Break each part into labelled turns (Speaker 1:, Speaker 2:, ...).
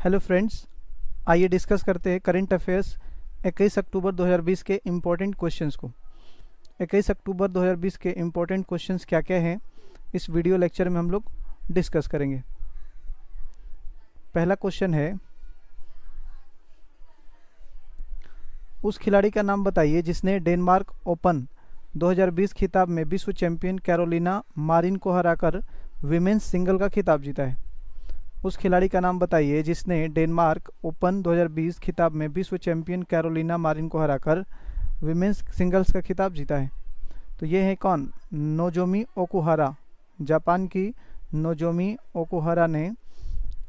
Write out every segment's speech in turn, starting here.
Speaker 1: Hello friends, आइए discuss करते हैं करंट अफेयर्स 21 अक्टूबर 2020 के इम्पोर्टेंट क्वेश्चंस को। 21 अक्टूबर 2020 के इम्पोर्टेंट क्वेश्चंस क्या क्या हैं, इस वीडियो लेक्चर में हम लोग डिस्कस करेंगे। पहला क्वेश्चन है, उस खिलाड़ी का नाम बताइए जिसने डेनमार्क ओपन 2020 खिताब में विश्व चैंपियन कैरोलिना मारिन को हराकर विमेंस सिंगल का खिताब जीता है। उस खिलाड़ी का नाम बताइए जिसने डेनमार्क ओपन 2020 खिताब में विश्व चैंपियन कैरोलिना मारिन को हराकर विमेंस सिंगल्स का खिताब जीता है। तो ये है कौन? Nozomi Okuhara. जापान की नोजोमी ओकुहारा ने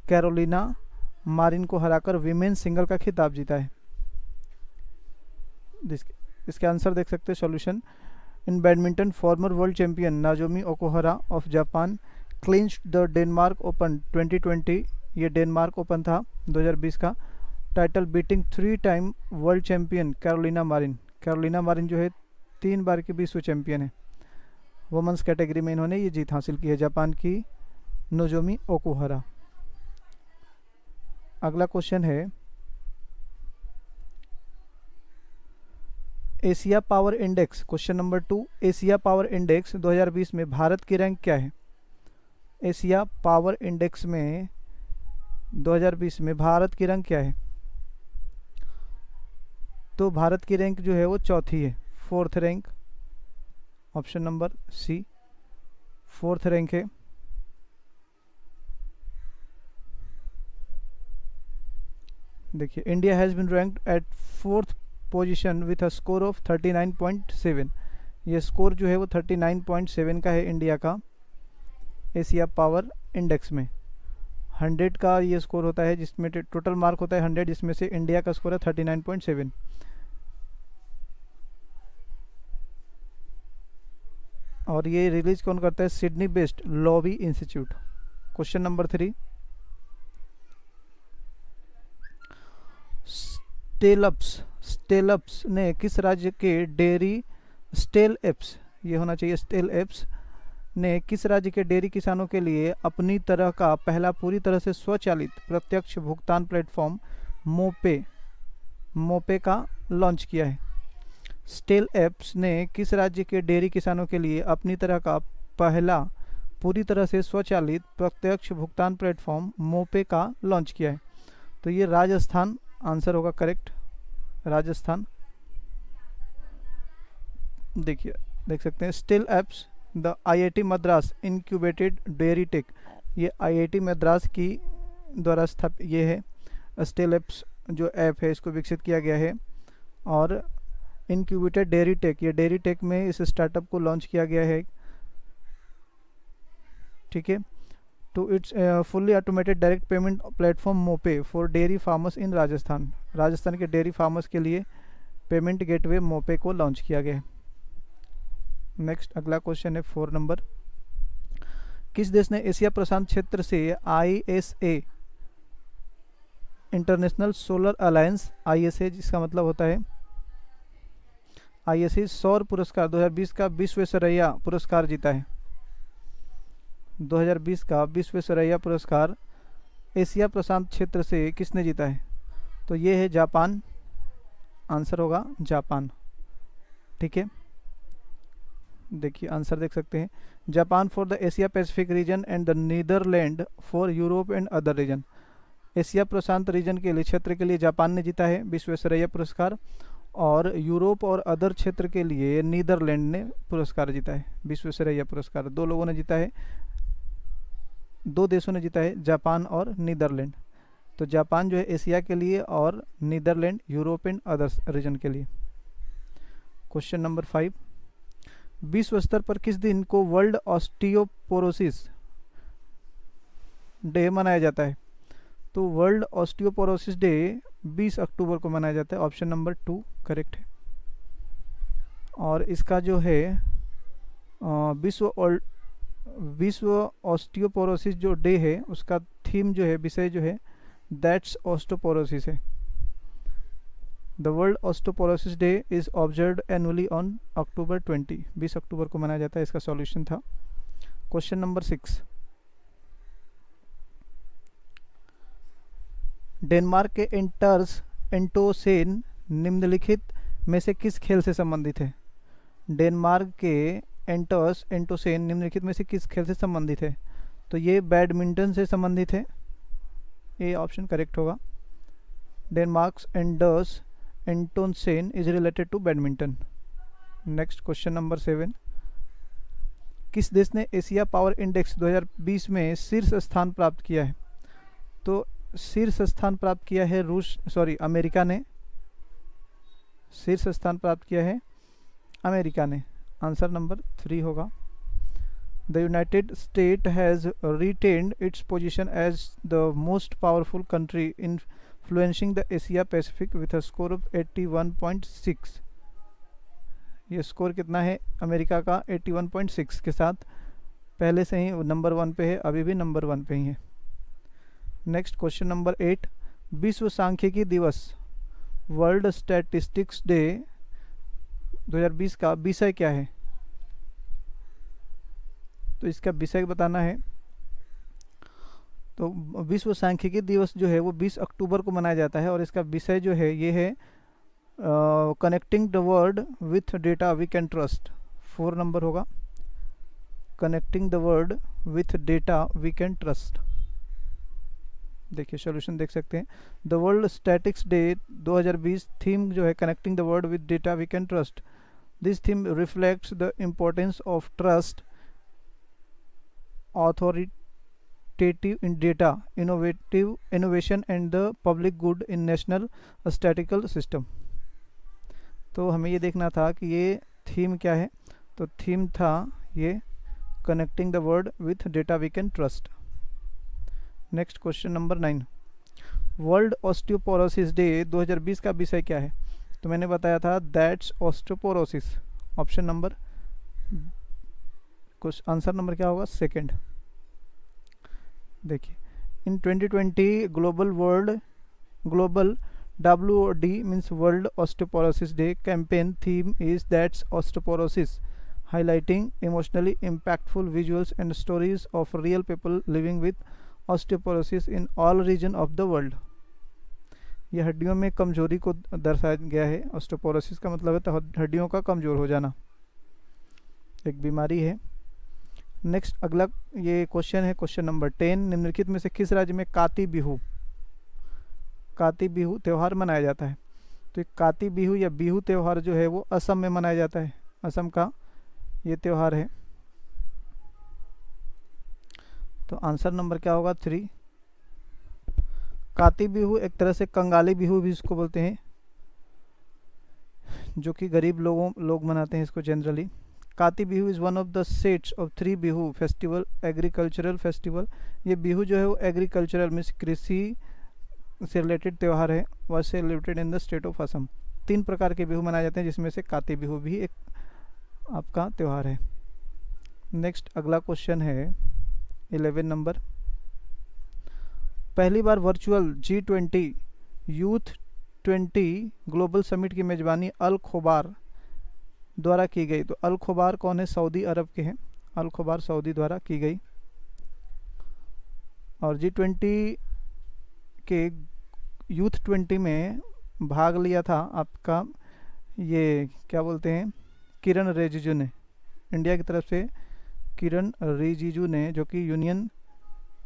Speaker 1: कैरोलिना मारिन को हराकर विमेंस सिंगल का खिताब जीता है। इसके आंसर देख सकते हैं solution. In badminton farmer world champion Nozomi Okuhara of Japan clinched the Denmark open 2020। ये डेनमार्क ओपन था 2020 का title, beating 3 time world champion Carolina Marin. Carolina Marin जो है 3 बार की विश्व चैंपियन है। वुमेन्स कैटेगरी में इन्होंने ये जीत हासिल की है, जापान की नोजोमी ओकुहारा। अगला क्वेश्चन है, Asia power index, question number 2, Asia power index 2020 में भारत की रैंक क्या है? एशिया पावर इंडेक्स में 2020 में भारत की रैंक क्या है? तो भारत की रैंक जो है वो चौथी है, 4th rank. Option number C 4th rank है। देखिए, India has been ranked at 4th position with a score of 39.7। ये स्कोर जो है वो 39.7 का है इंडिया का एशिया पावर इंडेक्स में। 100 का ये स्कोर होता है जिसमें टोटल मार्क होता है 100, जिसमें से इंडिया का स्कोर है 39.7। और ये रिलीज कौन करता है? Sydney based lobby institute. Question number 3, स्टेलअप्स ने किस राज्य के डेयरी स्टेलअप्स, ये होना चाहिए स्टेलअप्स, ने किस राज्य के डेयरी किसानों के लिए अपनी तरह का पहला पूरी तरह से स्वचालित प्रत्यक्ष भुगतान प्लेटफॉर्म मोपे का लॉन्च किया है? स्टेलअप्स ने किस राज्य के डेयरी किसानों के लिए अपनी तरह का पहला पूरी तरह से स्वचालित प्रत्यक्ष भुगतान प्लेटफॉर्म मोपे का लॉन्च किया है? तो ये राजस्थान आंसर होगा करेक्ट, राजस्थान। देखिए, देख सकते हैं Stellapps the IIT Madras incubated dairy tech. ये आईआईटी मद्रास की द्वारा स्थापित ये है स्टेलअप्स जो ऐप है, इसको विकसित किया गया है। और इनक्यूबेटेड डेयरी टेक, ये डेयरी टेक में इस स्टार्टअप को लॉन्च किया गया है। ठीक है, तो it's fully automated direct payment platform mooPay for dairy farmers in Rajasthan. Rajasthan के डेयरी फार्मर्स के लिए पेमेंट गेटवे मोपे को लॉन्च किया गया है। नेक्स्ट अगला क्वेश्चन है 4 नंबर, किस देश ने एशिया प्रशांत क्षेत्र से ISA international solar alliance, ISA जिसका मतलब होता है ISA सौर पुरस्कार 2020 का विश्वेश्वरैया पुरस्कार जीता है? 2020 का विश्वेश्वरैया पुरस्कार एशिया प्रशांत क्षेत्र से किसने जीता है? तो ये है जापान, आंसर होगा जापान। ठीक है, देखिए आंसर देख सकते हैं, Japan for the Asia Pacific region and the Netherlands for Europe and other region. Asia प्रशांत रीजन के लिए, क्षेत्र के लिए जापान ने जीता है विश्वेश्वरैया पुरस्कार, और यूरोप और अदर क्षेत्र के लिए नीदरलैंड ने पुरस्कार जीता है विश्वेश्वरैया पुरस्कार। 2 लोगों ने जीता है, 2 देशों ने जीता है, जापान और नीदरलैंड। तो जापान जो है एशिया के लिए और Netherlands Europe and other region के लिए। क्वेश्चन नंबर 5, विश्व स्तर पर किस दिन को वर्ल्ड ऑस्टियोपोरोसिस डे मनाया जाता है? तो वर्ल्ड ऑस्टियोपोरोसिस डे 20 अक्टूबर को मनाया जाता है। ऑप्शन नंबर 2 करेक्ट है। और इसका जो है विश्व ऑस्टियोपोरोसिस जो डे है, उसका थीम जो है, विषय जो है, दैट्स ऑस्टियोपोरोसिस है। The world osteoporosis day is observed annually on October 20, 20 अक्टूबर को मनाया जाता है। इसका सॉल्यूशन था। क्वेश्चन नंबर 6, डेनमार्क के एंटर्स एंटोसेन निम्नलिखित में से किस खेल से संबंधित है? डेनमार्क के एंटर्स एंटोसेन निम्नलिखित में से किस खेल से संबंधित है? तो ये बैडमिंटन से संबंधित है, ये ऑप्शन करेक्ट होगा। Denmark's Anders Antonsen is related to badminton. Next question number 7, किस देश ने एशिया पावर इंडेक्स 2020 में शीर्ष स्थान प्राप्त किया है? तो शीर्ष स्थान प्राप्त किया है अमेरिका ने शीर्ष स्थान प्राप्त किया है अमेरिका ने। आंसर नंबर 3 होगा। The United State has retained its position as the most powerful country influencing the Asia Pacific with a score of 81.6। ये स्कोर कितना है अमेरिका का? 81.6 के साथ पहले से ही नंबर 1 पे है, अभी भी नंबर 1 पे ही है। नेक्स्ट क्वेश्चन नंबर 8, विश्व सांख्यिकी दिवस वर्ल्ड स्टैटिस्टिक्स डे 2020 का विषय क्या है? तो इसका विषय बताना है। तो विश्व सांख्यिकी दिवस जो है वो 20 अक्टूबर को मनाया जाता है और इसका विषय जो है ये है connecting the world with data we can trust. 4 number होगा, connecting the world with data we can trust. देखिए सॉल्यूशन देख सकते हैं। The world statics day 2020 theme जो है connecting the world with data we can trust. This theme reflects the importance of trust, authoritative in data, innovation and the public good in national statistical system। तो हमें ये देखना था कि ये theme क्या है। तो थीम था ये connecting the world with data we can trust. Next question number 9, world osteoporosis day 2020 का विषय क्या है? तो मैंने बताया था that's osteoporosis. Option number answer number क्या होगा? 2nd। देखिए in 2020 global WOD means world osteoporosis day campaign theme is that's osteoporosis, highlighting emotionally impactful visuals and stories of real people living with osteoporosis in all region of the world। ये हड्डियों में कमजोरी को दर्शाया गया है। Osteoporosis का मतलब है तो हड्डियों का कमजोर हो जाना, एक बीमारी है। नेक्स्ट अगला ये क्वेश्चन है क्वेश्चन नंबर 10, निम्नलिखित में से किस राज्य में काती बिहू त्यौहार मनाया जाता है? तो काती बिहू या बिहू त्यौहार जो है वो असम में मनाया जाता है। असम का ये त्यौहार है। तो आंसर नंबर क्या होगा? 3। काती बिहू एक तरह से कंगाली बिहू भी इसको बोलते हैं, जो कि गरीब लोग मनाते हैं इसको जनरली। काती Bihu is one of the sets of 3 Bihu festival, agricultural festival. ये बिहू जो है वो एग्रीकल्चरल मीन्स कृषि से रिलेटेड त्यौहार है, was celebrated in the state of Assam. 3 प्रकार के बिहू मनाए जाते हैं जिसमें से काती बिहू भी एक आपका त्यौहार है। नेक्स्ट अगला क्वेश्चन है 11 नंबर, पहली बार virtual G20 youth 20 global summit की मेजबानी अल खोबार द्वारा की गई। तो अल खोबार कौन है? सऊदी अरब के हैं। अल खोबार सऊदी द्वारा की गई। और G20 के यूथ 20 में भाग लिया था आपका ये क्या बोलते हैं किरण रिजिजू ने, इंडिया की तरफ से किरण रिजिजू ने, जो कि यूनियन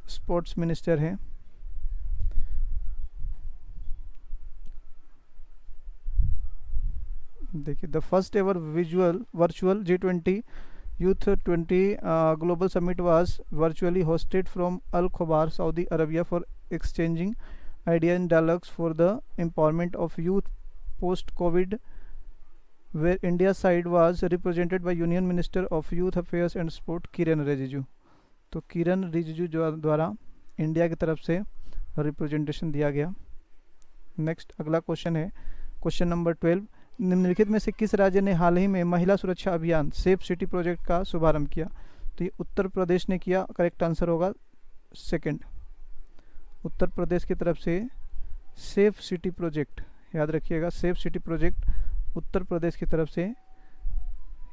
Speaker 1: स्पोर्ट्स मिनिस्टर हैं। देखिए the first ever virtual G20 youth 20 global summit was virtually hosted from Al Khobar Saudi Arabia for exchanging ideas and dialogues for the empowerment of youth post COVID, where India's side was represented by Union Minister of Youth Affairs and Sport किरण रिजिजू। तो किरण रिजिजू द्वारा India की तरफ से representation दिया गया। Next अगला question है question number 12, निम्नलिखित में से किस राज्य ने हाल ही में महिला सुरक्षा अभियान सेफ सिटी प्रोजेक्ट का शुभारंभ किया? तो ये उत्तर प्रदेश ने किया। करेक्ट आंसर होगा 2nd, उत्तर प्रदेश की तरफ से सेफ सिटी प्रोजेक्ट, याद रखिएगा safe city project Uttar Pradesh की तरफ से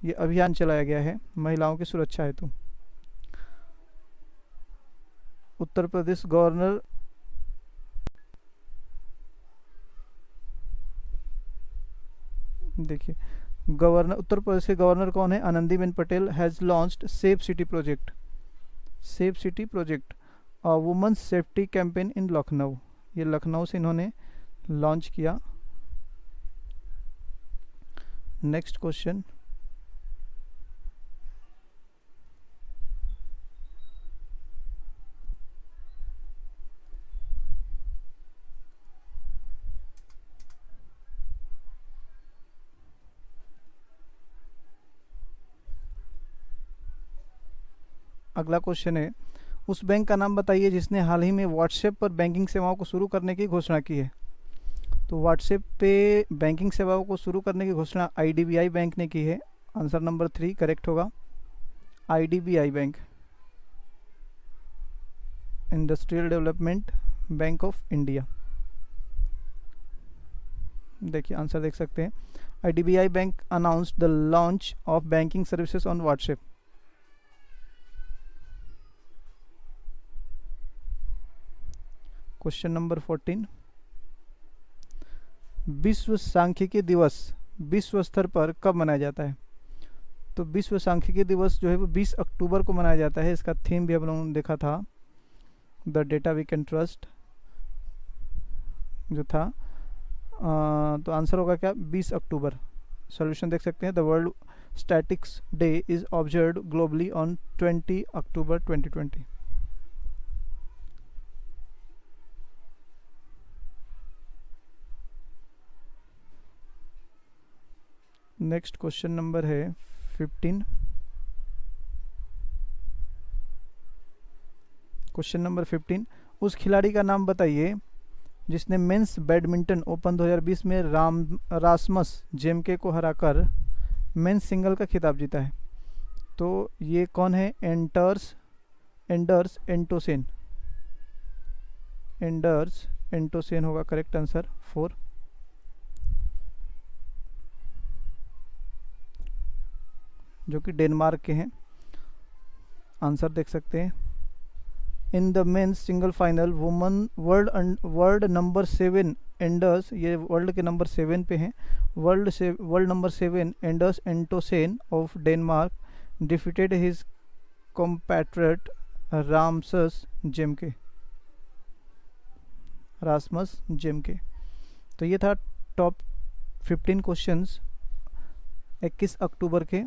Speaker 1: ये अभियान चलाया गया है महिलाओं की सुरक्षा हेतु। उत्तर प्रदेश गवर्नर देखिए, गवर्नर, उत्तर प्रदेश के गवर्नर कौन है? Anandiben Patel has launched safe city project, safe city project, women's safety campaign in Lucknow. ये लखनऊ से इन्होंने लॉन्च किया। नेक्स्ट क्वेश्चन, अगला क्वेश्चन है, उस बैंक का नाम बताइए जिसने हाल ही में व्हाट्सएप पर बैंकिंग सेवाओं को शुरू करने की घोषणा की है। तो व्हाट्सएप पे बैंकिंग सेवाओं को शुरू करने की घोषणा आईडीबीआई बैंक ने की है। आंसर नंबर 3 करेक्ट होगा, IDBI bank, industrial development bank of India. देखिए आंसर देख सकते हैं, IDBI bank announced the launch of banking services on WhatsApp. Question number 14, विश्व सांख्यिकी दिवस विश्व स्तर पर कब मनाया जाता है? तो विश्व सांख्यिकी दिवस जो है वो 20 अक्टूबर को मनाया जाता है। इसका थीम भी हम लोगों ने देखा था, the data we can trust जो था। तो आंसर होगा क्या? 20 अक्टूबर। सॉल्यूशन देख सकते हैं, the world statics day is observed globally on 20 October 2020। Next question number है 15। क्वेश्चन नंबर 15, उस खिलाड़ी का नाम बताइए जिसने मेंस बैडमिंटन ओपन 2020 में रासमस जेमके को हराकर मेंस सिंगल का खिताब जीता है। तो ये कौन है? एंडर्स एंटोसेन, एंडर्स एंटोसेन होगा करेक्ट आंसर 4। जो कि डेनमार्क के हैं। आंसर देख सकते हैं, in the men's single final woman world number 7 Anders, ये वर्ल्ड के नंबर 7 पे हैं, world number 7 Anders Antonsen of Denmark defeated his compatriot Rasmus Gemke. तो ये था टॉप 15 क्वेश्चंस 21 अक्टूबर के।